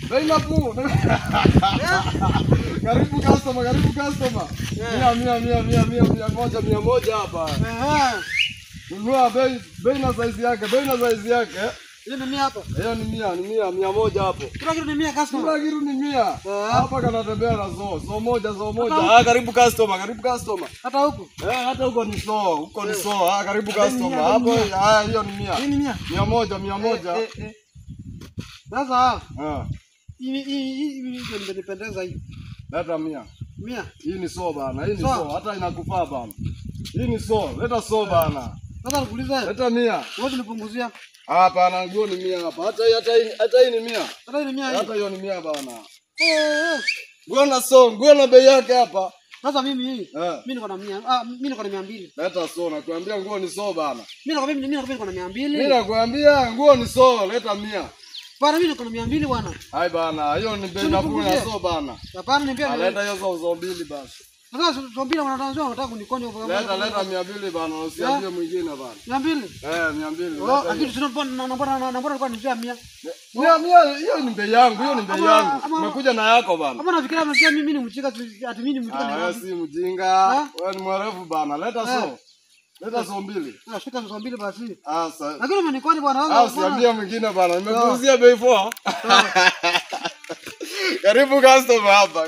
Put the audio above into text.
Bei nafuu. Karibu customer, karibu customer. Mia moja hapa. Nunua bei na size yake, Ile ni 100 hapa. Hiyo ni 100 hapo. Kila kitu ni 100 customer. Kila kitu ni 100. Hapa kanatembea na zoo moja. Karibu customer. Hata huko. Hata huko ni zoo, karibu customer. Hapo hiyo ni 100. Hii ni 100. 100. Sasa Hii ndio nipendeza hii. leta 100. 100. Hii ni zoo bana, hata inakufaa bana. Hii ni zoo, leta zoo bana. Sasa nikuulize. Leta 100. Wewe unipunguzia. Hapana, nguo ni 100 hapa. Hata hii ni 100. Hata hii ni 100. Hata hiyo ni 100 bana. Nguo na bei yake hapa. Sasa mimi niko na 100. Mimi niko na 200. Leta zoo, nakwambia nguo ni zoo bana. Mimi niko na 200. Mimi nakwambia nguo ni zoo, leta 100. Bana mimi niko na 200 bwana. Hai bana, hiyo ni bei nafuu ya zoo bana. Hapana niambia. Leta hiyo zoo mbili basi. Sasa zombili wanatanzwa wanataka kunikonya huko. Leta 200 bana, usiambie mwingine bana. 200. 200. Lakini tunapona kwa nijia 100. 100 hiyo ni bei yangu, Umekuja na yako bana. Kama nafikiria unasikia mimi ni mjinga ati mimi ni mjinga ni wewe si mjinga. Wewe ni mwerevu bana. Leta zoo mbili. Shika zoo mbili basi. Sasa. Lakini umenikoni bwana. Usiambie mwingine bana. Nimekuuzia bei poa. Karibu customer hapa.